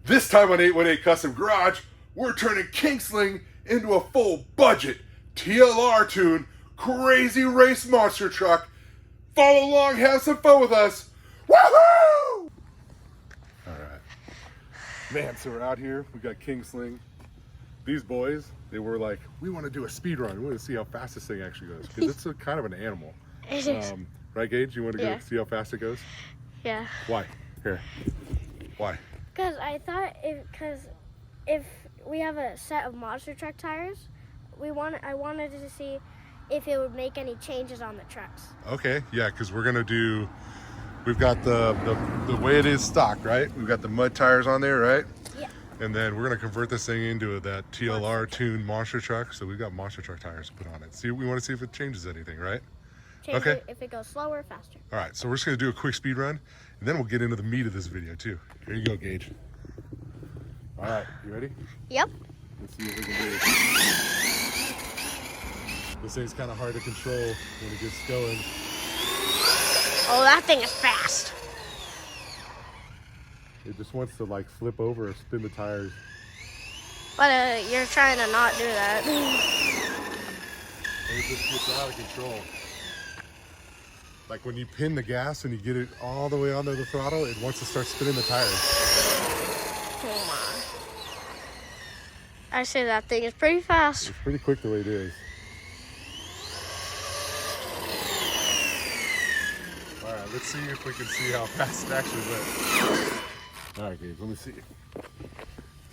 This time on 818 Custom Garage, we're turning King Sling into a full budget TLR tuned crazy race monster truck. Follow along, have some fun with us. Woohoo! Alright. Man, so we're out here, we got King Sling. These boys, they were like, we want to do a speed run. We want to see how fast this thing actually goes. Because it's a kind of an animal. It is. Right, Gage? You want to go see how fast it goes? Yeah. Why? Here. Why? Because I thought if we have a set of monster truck tires, I wanted to see if it would make any changes on the trucks. Okay, yeah, because we're gonna do. We've got the way it is stocked, right? We've got the mud tires on there, right? Yeah. And then we're gonna convert this thing into that TLR tuned monster truck. So we've got monster truck tires to put on it. See, we want to see if it changes anything, right? Change okay. It if it goes slower, faster. All right, so we're just gonna do a quick speed run, and then we'll get into the meat of this video too. Here you go, Gage. All right, you ready? Yep. Let's see what we can do. This thing's kind of hard to control when it gets going. Oh, that thing is fast. It just wants to like flip over or spin the tires. But you're trying to not do that. And it just gets out of control. Like when you pin the gas and you get it all the way onto the throttle, it wants to start spinning the tires. Come on. I say that thing is pretty fast. It's pretty quick the way it is. All right, let's see if we can see how fast it actually went. All right, Gabe, let me see.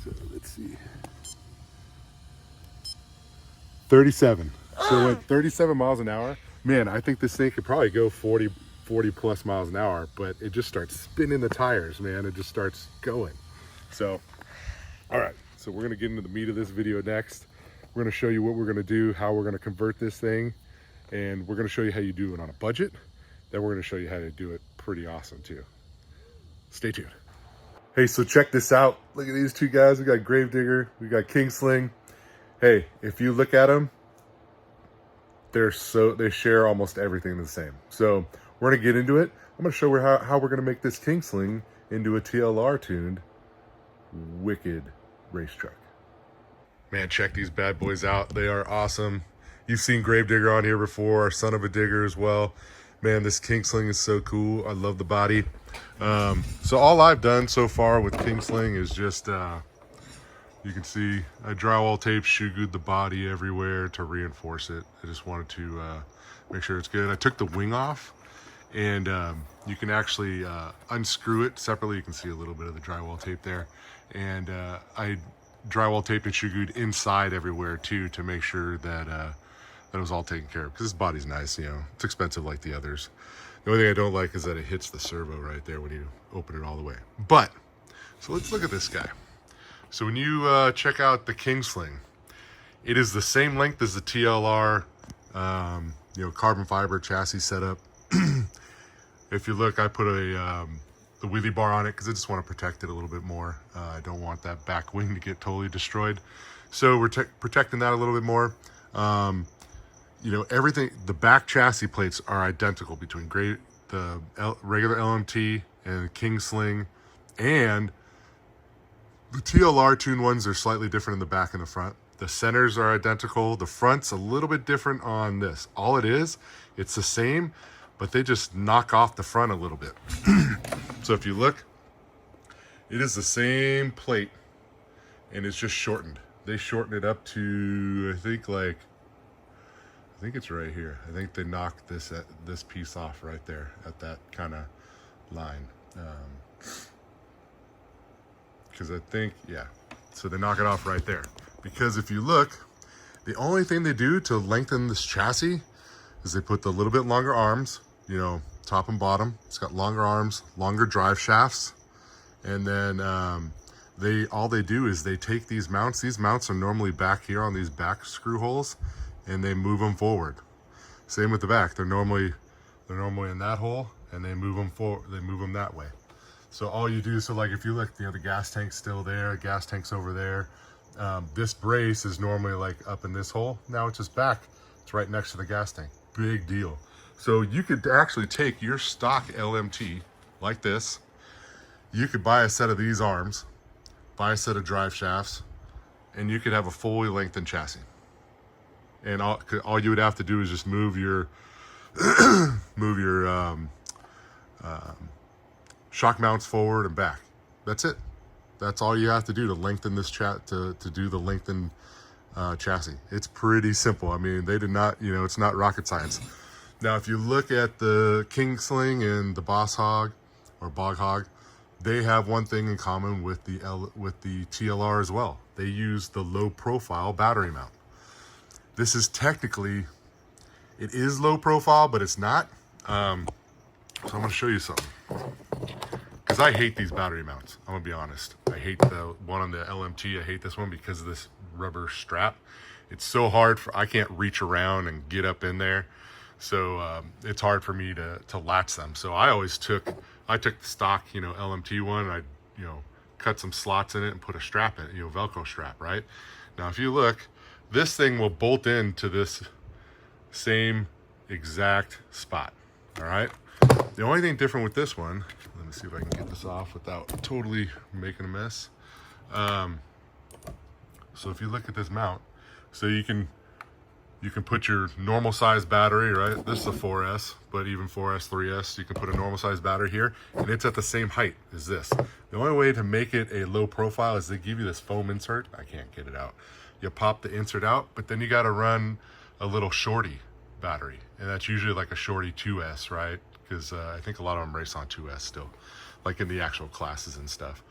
So let's see. 37. So it went 37 miles an hour. Man, I think this thing could probably go 40 plus miles an hour, but it just starts spinning the tires, man. It just starts going. So, all right. So we're gonna get into the meat of this video next. We're gonna show you what we're gonna do, how we're gonna convert this thing, and we're gonna show you how you do it on a budget. Then we're gonna show you how to do it pretty awesome too. Stay tuned. Hey, so check this out. Look at these two guys. We got Gravedigger, we got King Sling. Hey, if you look at them, they share almost everything the same. So we're gonna get into it. I'm gonna show you how we're gonna make this King Sling into a TLR tuned wicked race truck. Man, check these bad boys out. They are awesome. You've seen Gravedigger on here before, Son of a Digger as well. Man, this King Sling is so cool. I love the body. So all I've done so far with King Sling is just, you can see I drywall tape shoe glued the body everywhere to reinforce it. I just wanted to make sure it's good. I took the wing off, and you can actually unscrew it separately. You can see a little bit of the drywall tape there. And I drywall taped and shoe glued inside everywhere too to make sure that that it was all taken care of, because this body's nice, you know. It's expensive like the others. The only thing I don't like is that it hits the servo right there when you open it all the way. But so let's look at this guy. So when you check out the King Sling, it is the same length as the TLR, you know, carbon fiber chassis setup. If you look, I put the wheelie bar on it because I just want to protect it a little bit more. I don't want that back wing to get totally destroyed. So we're protecting that a little bit more. You know, everything, the back chassis plates are identical between the regular LMT and King Sling, and the TLR tuned ones are slightly different in the back and the front. The centers are identical. The front's a little bit different on this. All it is, it's the same, but they just knock off the front a little bit. So if you look, it is the same plate, and it's just shortened. They shortened it up to, I think it's right here. I think they knocked this piece off right there at that kind of line. Because I think, yeah, so they knock it off right there. Because if you look, the only thing they do to lengthen this chassis is they put the little bit longer arms, you know, top and bottom. It's got longer arms, longer drive shafts, and then all they do is they take these mounts. These mounts are normally back here on these back screw holes, and they move them forward. Same with the back. They're normally in that hole, and they move them forward. They move them that way. So all you do, so like if you look, you know, the gas tank's still there, gas tank's over there. This brace is normally like up in this hole. Now it's just back. It's right next to the gas tank. Big deal. So you could actually take your stock LMT like this. You could buy a set of these arms, buy a set of drive shafts, and you could have a fully lengthened chassis. And all you would have to do is just move your shock mounts forward and back. That's it. That's all you have to do to lengthen this to do the lengthened chassis. It's pretty simple. I mean, they did not, it's not rocket science. Now, if you look at the King Sling and the Boss Hog or Bog Hog, they have one thing in common with the TLR as well. They use the low profile battery mount. This is technically, it is low profile, but it's not. So I'm gonna show you something. Because I hate these battery mounts, I'm gonna be honest. I hate the one on the LMT, I hate this one because of this rubber strap. It's so hard, I can't reach around and get up in there. So it's hard for me to latch them. So I took the stock, LMT one, and I, cut some slots in it and put a strap in it, Velcro strap, right? Now, if you look, this thing will bolt into this same exact spot, all right? The only thing different with this one, let me see if I can get this off without totally making a mess. So if you look at this mount, so you can put your normal size battery, right? This is a 4S, but even 4S, 3S, you can put a normal size battery here, and it's at the same height as this. The only way to make it a low profile is they give you this foam insert. I can't get it out. You pop the insert out, but then you got to run a little shorty battery, and that's usually like a shorty 2S, right? Because I think a lot of them race on 2S still, like in the actual classes and stuff.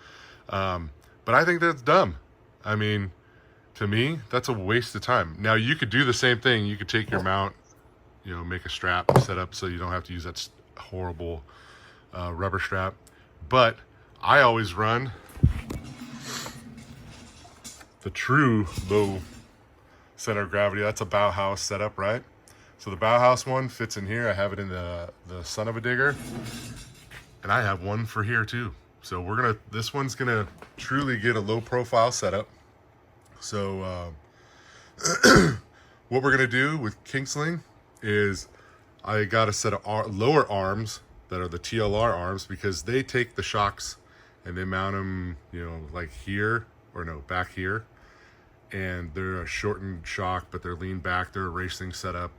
But I think that's dumb. I mean, to me, that's a waste of time. Now, you could do the same thing. You could take your mount, make a strap set up so you don't have to use that horrible rubber strap. But I always run the true low center of gravity. That's a Bauhaus setup, right? So the Bauhaus one fits in here. I have it in the son of a digger. And I have one for here too. So this one's gonna truly get a low profile setup. So what we're gonna do with King Sling is I got a set of lower arms that are the TLR arms, because they take the shocks and they mount them, like here, or no, back here. And they're a shortened shock, but they're leaned back. They're a racing setup.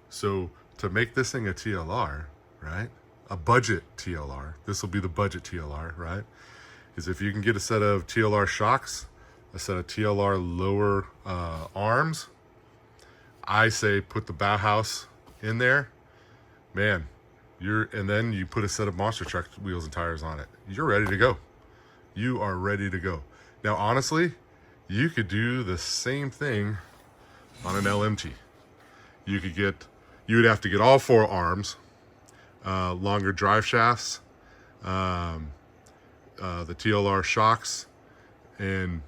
So to make this thing a TLR, right? A budget TLR, this will be the budget TLR, right? Is if you can get a set of TLR shocks, a set of TLR lower arms, I say put the Bauhaus in there, man, and then you put a set of monster truck wheels and tires on it. You're ready to go. You are ready to go. Now, honestly, you could do the same thing on an LMT. You would have to get all four arms, longer drive shafts, the TLR shocks, and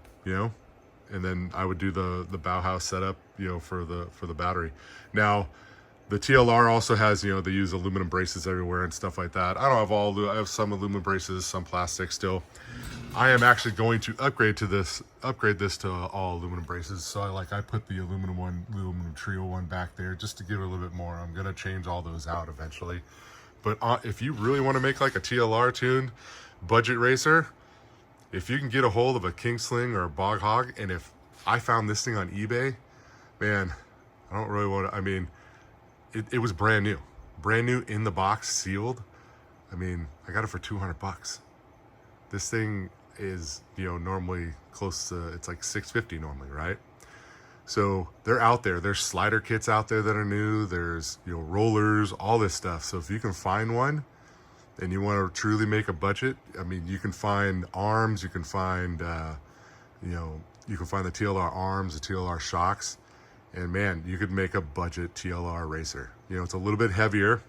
then I would do the Bauhaus setup, for the battery. Now, the TLR also has, they use aluminum braces everywhere and stuff like that. I don't have I have some aluminum braces, some plastic still. I am actually going to upgrade this to all aluminum braces. So I put the aluminum trio one back there just to give it a little bit more. I'm gonna change all those out eventually. But if you really want to make like a TLR tuned budget racer, if you can get a hold of a King Sling or a Bog Hog, and if I found this thing on eBay, man, I don't really want to, I mean, it was brand new in the box, sealed. I mean, I got it for $200. This thing is, normally close to, it's like $650 normally, right? So they're out there. There's slider kits out there that are new. There's, rollers, all this stuff. So if you can find one and you want to truly make a budget, I mean, you can find arms, you can find, you can find the TLR arms, the TLR shocks, and man, you could make a budget TLR racer. It's a little bit heavier.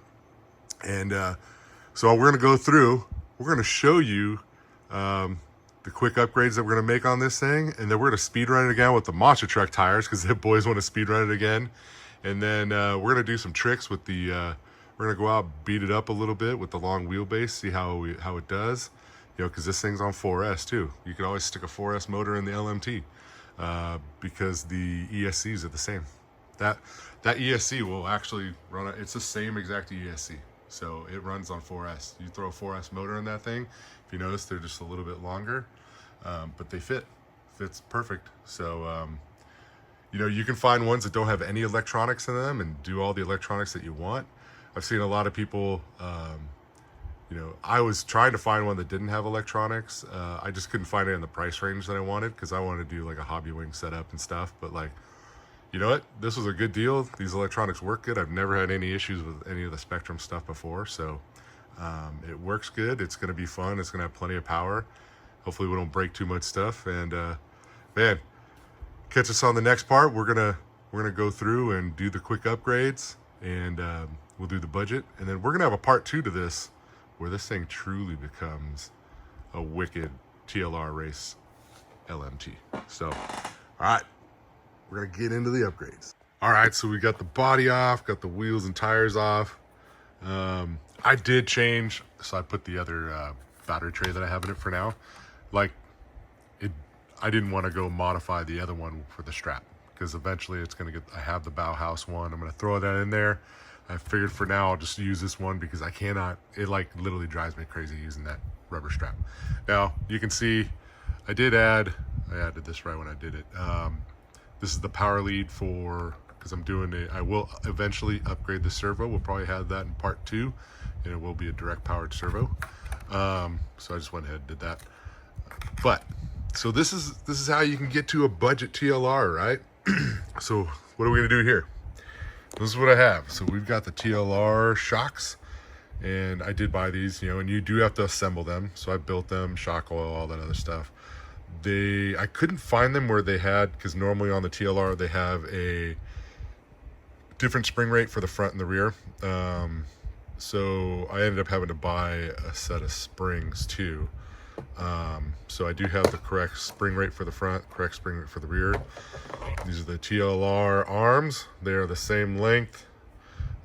And so we're going to go through, we're going to show you the quick upgrades that we're going to make on this thing, and then we're going to speed run it again with the monster truck tires, because the boys want to speed run it again. And then we're going to do some tricks with the we're going to go out, beat it up a little bit with the long wheelbase, see how it does, because this thing's on 4S too. You can always stick a 4S motor in the LMT, because the ESCs are the same. That ESC will actually run, it's the same exact ESC. So it runs on 4S. You throw a 4S motor in that thing, if you notice, they're just a little bit longer. but they fits perfect. So you know, you can find ones that don't have any electronics in them and do all the electronics that you want. I've seen a lot of people, you know, I was trying to find one that didn't have electronics. I just couldn't find it in the price range that I wanted, because I wanted to do like a hobby wing setup and stuff. But like, you know what? This was a good deal. These electronics work good. I've never had any issues with any of the Spectrum stuff before. So it works good. It's going to be fun. It's going to have plenty of power. Hopefully we don't break too much stuff. And man, catch us on the next part. We're gonna go through and do the quick upgrades, and we'll do the budget, and then we're gonna have a part 2 to this, where this thing truly becomes a wicked TLR race LMT. So, all right, we're gonna get into the upgrades. All right, so we got the body off, got the wheels and tires off. I did change, so I put the other battery tray that I have in it for now. Like, I didn't want to go modify the other one for the strap, because eventually it's going to get, I have the Bauhaus one. I'm going to throw that in there. I figured for now I'll just use this one, because I cannot, it like literally drives me crazy using that rubber strap. Now you can see I added this right when I did it. This is the power lead for, because I'm doing I will eventually upgrade the servo. We'll probably have that in part 2, and it will be a direct powered servo. So I just went ahead and did that. But so this is how you can get to a budget TLR, right? So what are we gonna do here? This is what I have. So we've got the TLR shocks, and I did buy these, you know, and you do have to assemble them. So I built them, shock oil, all that other stuff. I couldn't find them where they had, because normally on the TLR they have a different spring rate for the front and the rear. So I ended up having to buy a set of springs too. So I do have the correct spring rate for the front, correct spring rate for the rear. These are the TLR arms. They are the same length,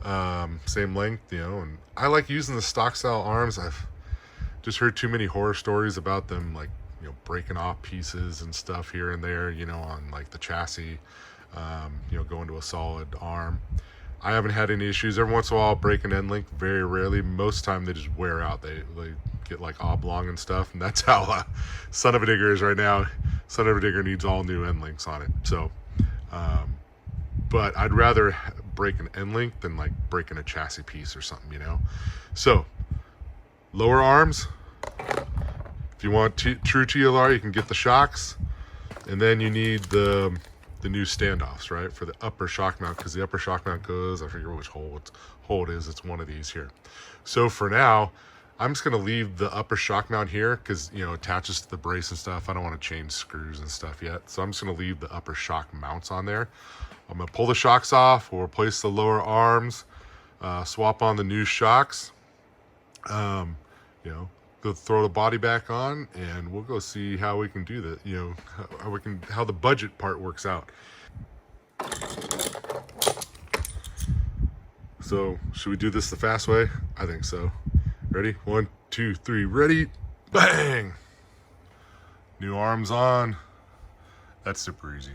you know, and I like using the stock style arms. I've just heard too many horror stories about them, like, you know, breaking off pieces and stuff here and there, you know, on like the chassis, you know, going to a solid arm. I haven't had any issues. Every once in a while I'll break an end link, very rarely. Most of the time they just wear out. They get like oblong and stuff, and that's how Son of a Digger is right now. Son of a Digger needs all new end links on it. So but I'd rather break an end link than like breaking a chassis piece or something, you know. So lower arms, if you want true TLR, you can get the shocks, and then you need the new standoffs, right, for the upper shock mount, because the upper shock mount goes, I forget which hole it is, it's one of these here. So for now, I'm just going to leave the upper shock mount here, because, you know, it attaches to the brace and stuff. I don't want to change screws and stuff yet, so I'm just going to leave the upper shock mounts on there. I'm going to pull the shocks off, we'll replace the lower arms, swap on the new shocks, you know, go throw the body back on, and we'll go see how we can do that, you know, how the budget part works out. So should we do this the fast way? I think so. Ready? 1, 2, 3, ready, bang! New arms on. That's super easy.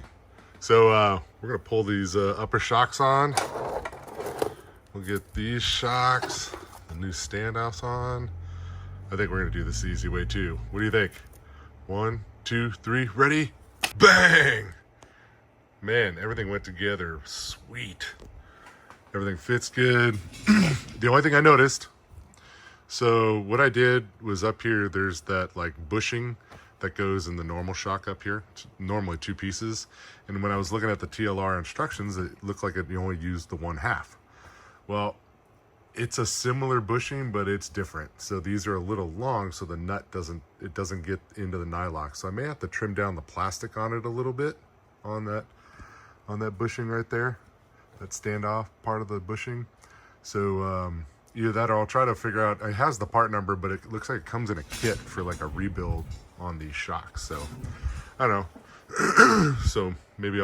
So we're gonna pull these upper shocks on. We'll get these shocks, the new standoffs on. I think we're gonna do this the easy way too. What do you think? 1, 2, 3, ready? Bang! Man, everything went together sweet. Everything fits good. The only thing I noticed, so what I did was up here, there's that like bushing that goes in the normal shock up here. It's normally 2 pieces. And when I was looking at the TLR instructions, it looked like it only used the 1/2. Well, it's a similar bushing, but it's different. So these are a little long, so the nut doesn't get into the nylock. So I may have to trim down the plastic on it a little bit on that bushing right there, that standoff part of the bushing. So either that, or I'll try to figure out, it has the part number, but it looks like it comes in a kit for like a rebuild on these shocks. So I don't know. So maybe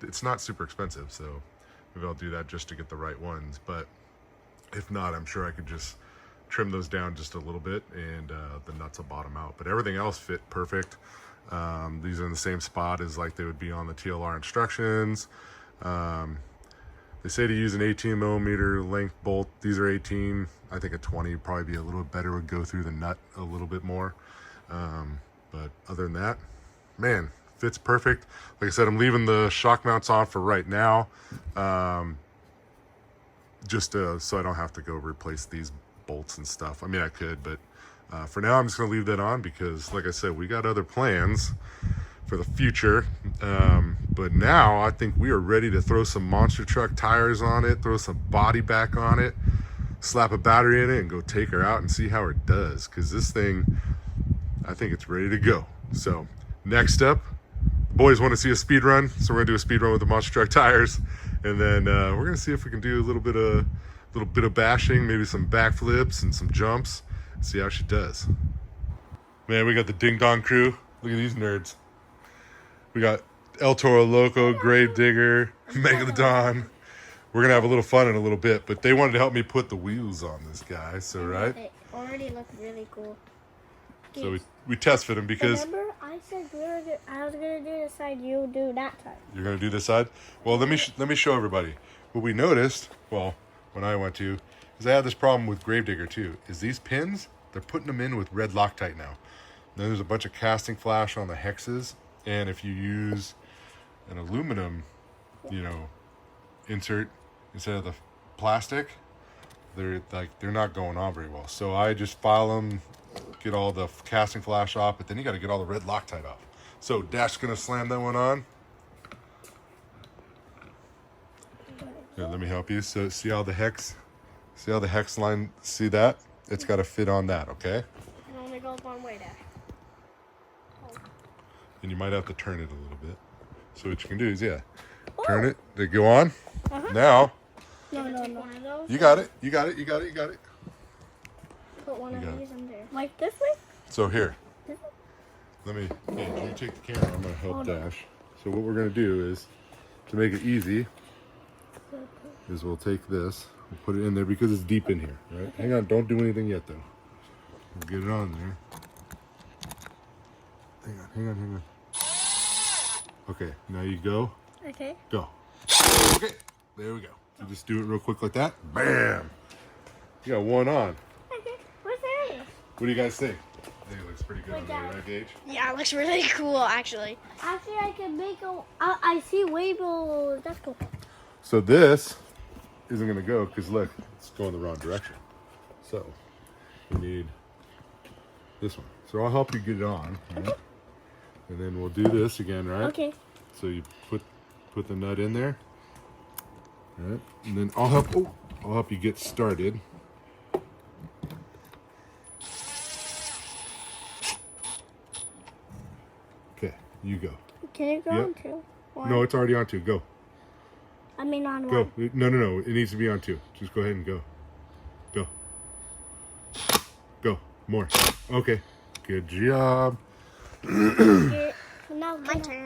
it's not super expensive, so maybe I'll do that just to get the right ones. But if not, I'm sure I could just trim those down just a little bit, and the nuts will bottom out. But everything else fit perfect. These are in the same spot as like they would be on the TLR instructions. They say to use an 18 millimeter length bolt. These are 18. I think a 20 would probably be a little bit better, would go through the nut a little bit more. But other than that, man, fits perfect. Like I said, I'm leaving the shock mounts on for right now, just so I don't have to go replace these bolts and stuff. I mean, I could, but for now, I'm just going to leave that on because, like I said, we got other plans for the future. But now I think we are ready to throw some monster truck tires on it, throw some body back on it, slap a battery in it, and go take her out and see how it does. Because this thing, I think it's ready to go. So next up, boys want to see a speed run, so we're gonna do a speed run with the monster truck tires, and then we're gonna see if we can do a little bit of bashing, maybe some backflips and some jumps, see how she does. Man, we got the Ding Dong crew. Look at these nerds. We got El Toro Loco, Grave Digger, Megalodon. We're gonna have a little fun in a little bit, but they wanted to help me put the wheels on this guy, so right? It already looks really cool. So we test fit him because remember I said I was gonna do this side, you do that side. you're gonna do this side. Well, let me show everybody what we noticed. Well, when I went to, is I had this problem with Gravedigger too. Is these pins? They're putting them in with red Loctite now. Then there's a bunch of casting flash on the hexes, and if you use an aluminum, insert instead of the plastic, they're not going on very well. So I just file them, get all the casting flash off, but then you got to get all the red Loctite off. So Dash's gonna slam that one on. Here, let me help you. So see how the hex line, see that? It's got to fit on that, okay? It only goes one way, Dash. And you might have to turn it a little bit. So what you can do is, turn it to go on. Now, No. you got it. Put one You got of it. these in there. Like this way? So here, you take the camera. I'm gonna help Dash. So what we're gonna do is, to make it easy, is we'll take this, we'll put it in there because it's deep in here, right? Okay. Hang on, don't do anything yet though. We'll get it on there. Hang on. Okay, now you go. Okay. Go. Okay, there we go. You just do it real quick like that. Bam! You got one on. Okay. What's there? What do you guys think? I think it looks pretty good on there, right, Gage? Yeah, it looks really cool, actually. Actually, I can make I see wheels. That's cool. So this isn't going to go because look, it's going the wrong direction. So we need this one. So I'll help you get it on. Right? Okay. And then we'll do this again, right? Okay. So you put the nut in there. Right? And then I'll help you get started. Okay, you go. Can it go on two? One? No, it's already on two. Go. I mean on Go. one. No. It needs to be on two. Just go ahead and go. Go. Go. More. Okay. Good job. Now my turn.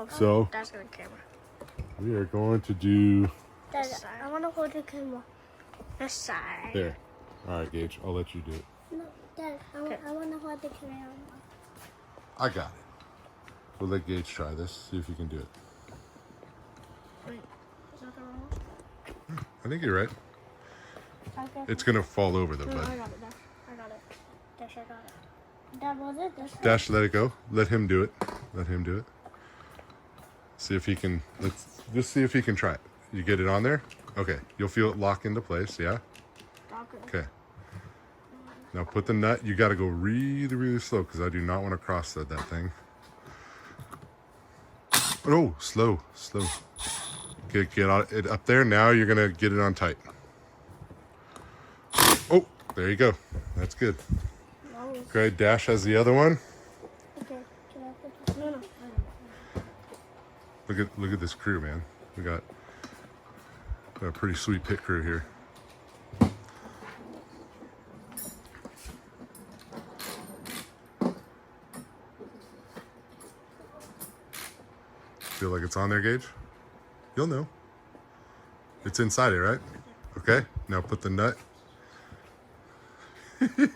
So that's the camera. we are going to do Dad, I want to hold the camera. This side. there. All right, Gage. I'll let you do it. No, Dad, I want to hold the camera. I got it. We'll let Gage try this. See if he can do it. Wait, is that the wrong one? I think you're right. Okay. It's gonna fall over though, No, bud. I got it, Dash. I got it. Dash, I got it. Dad, was it this one? Dash, let it go. Let him do it. Let him do it. See if he can. Let's just see if he can try it. You get it on there? Okay. You'll feel it lock into place. Yeah. Okay. Now put the nut. You got to go really, really slow because I do not want to cross that thing. Oh, slow. Get it up there. Now you're gonna get it on tight. Oh, there you go. That's good. Okay, Dash has the other one. Okay. Can I put this? No. Look at this crew, man. We got a pretty sweet pit crew here. Feel like it's on there, Gage? You'll know. It's inside it, right? Okay, now put the nut. You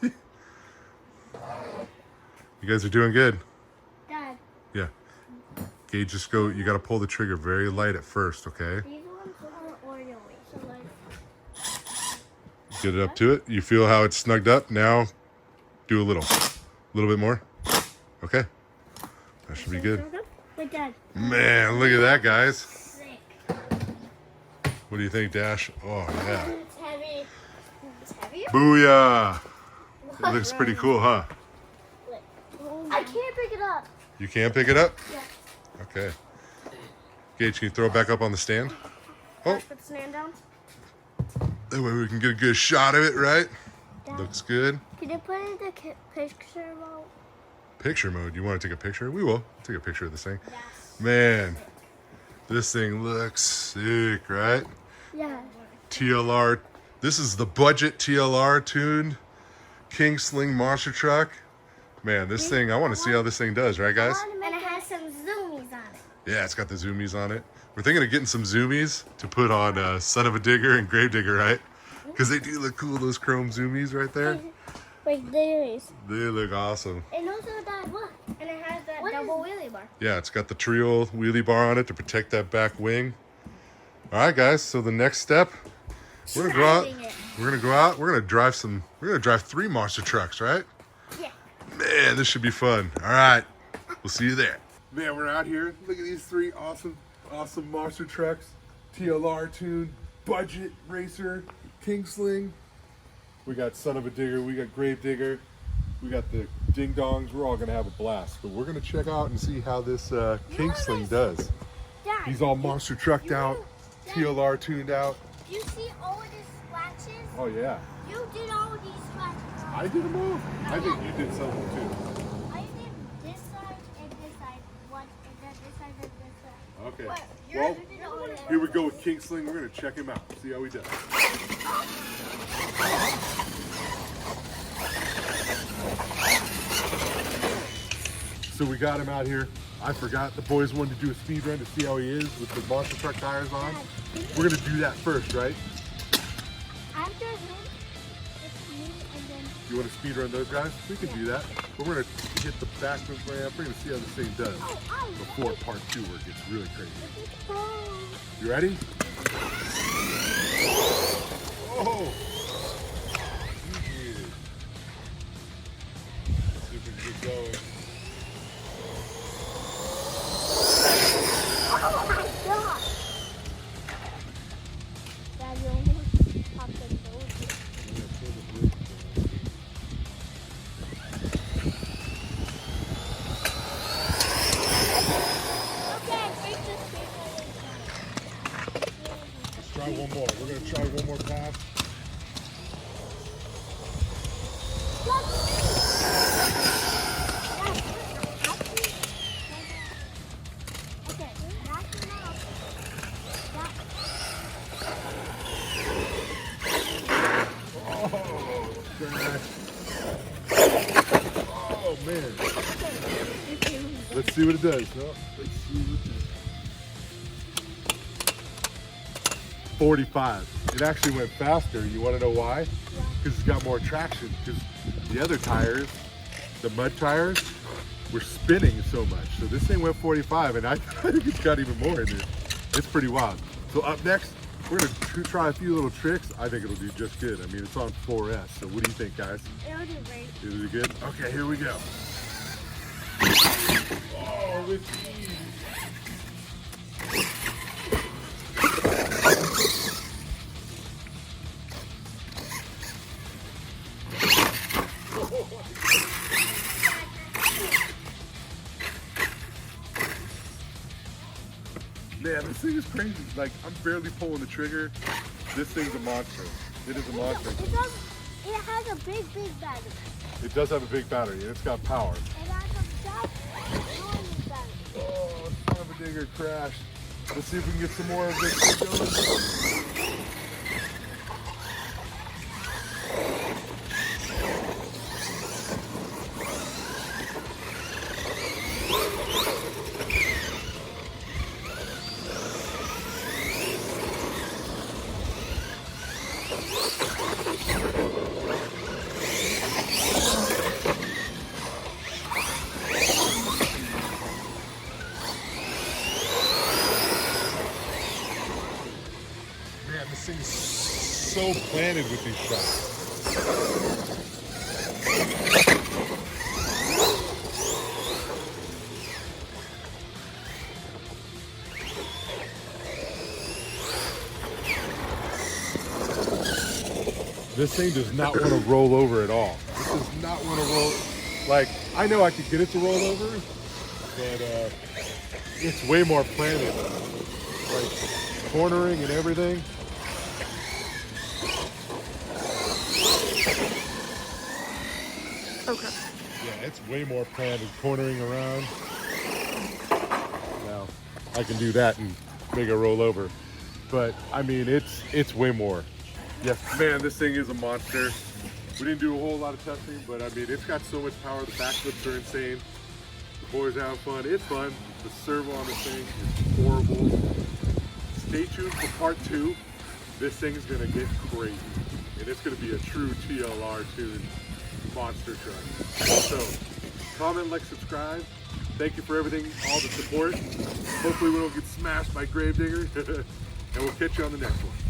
guys are doing good. Dad, Yeah. Gage, just go. You got to pull the trigger very light at first, okay? these ones are orderly, so like. Get it up to it. You feel how it's snugged up? Now do a little bit more. Okay, that should be good. Wait, Dad. Man, look at that, guys. Sick. What do you think, Dash? Oh, yeah. It's heavy. It's heavy? Booyah! It looks pretty cool, huh? I can't pick it up. You can pick it up? Yeah. Okay. Gage, can you throw it back up on the stand? Oh, Put the stand down. that way we can get a good shot of it, right? Dad, Looks good. can you put in the picture mode? Picture mode. You want to take a picture? We will. Take a picture of this thing. Yes. Man, this thing looks sick, right? Yeah. TLR. This is the budget TLR tuned King Sling monster truck. Man, this thing, I want to see how this thing does, right, guys? And it has some zoomies on it. Yeah, it's got the zoomies on it. We're thinking of getting some zoomies to put on Son of a Digger and Grave Digger, right? Because they do look cool, those chrome zoomies right there. Wait, there it is. They look awesome. And also that, look. And it has that double wheelie bar. Yeah, it's got the trio wheelie bar on it to protect that back wing. All right, guys, so the next step, we're gonna go out. We're gonna go out. We're gonna drive 3 monster trucks, right? Yeah. Man, this should be fun. All right, we'll see you there. Man, we're out here. Look at these 3 awesome monster trucks. TLR tuned, budget racer, King Sling. We got Son of a Digger, we got Grave Digger, we got the Ding Dongs. We're all gonna have a blast. But we're gonna check out and see how this King Sling does. Dad, He's all monster trucked out, TLR tuned out. do you see all of these scratches? Oh yeah, You did all of these scratches. I did them all. I think you did some too. I did this side and this side. One, and then this side and this side. Okay. What? Well, You did all of them. here we go with King Sling. We're gonna check him out. See how he does. So we got him out here. I forgot the boys wanted to do a speed run to see how he is with the monster truck tires on. We're gonna do that first, right? After him, it's me and then. You want to speed run those guys? We can do that. But we're gonna hit the back ramp. We're gonna see how this thing does before part 2 where it gets really crazy. You ready? Oh! Yeah. Let's see if we can get going. Oh my god! Dad, you almost popped the nose. Okay, break this paper. Let's try one more. We're gonna try one more pass. Okay, that's enough. Oh, crash. Oh man. Let's see what it does. Oh, let's see what it does. 45. It actually went faster. You want to know why? Because it's got more traction. Because the other tires, the mud tires, were spinning so much. So this thing went 45, and I think it's got even more in it. It's pretty wild. So up next, we're going to try a few little tricks. I think it'll do just good. I mean, it's on 4S. So what do you think, guys? It'll do great. Is it good? Okay, here we go. Oh, with ease. Man, this thing is crazy. Like, I'm barely pulling the trigger. This thing's a monster. It is a monster. It has a big battery. It does have a big battery, and it's got power. It has a enormous battery. Oh, Son of a Digger crashed. Let's see if we can get some more of this going. Man, this thing is so planted with these shots. This thing does not want to roll over at all. This does not want to roll. Like, I know I could get it to roll over, but it's way more planted. Like, cornering and everything. Okay. Yeah, it's way more planted, cornering around. Now, I can do that and make it roll over. But, I mean, it's way more. Yes, man, this thing is a monster. We didn't do a whole lot of testing, but I mean, it's got so much power. The backflips are insane. The boys are having fun. It's fun. The servo on this thing is horrible. Stay tuned for part 2. This thing is gonna get crazy. And it's gonna be a true TLR tuned monster truck. So, comment, like, subscribe. Thank you for everything, all the support. Hopefully we don't get smashed by Gravedigger. And we'll catch you on the next one.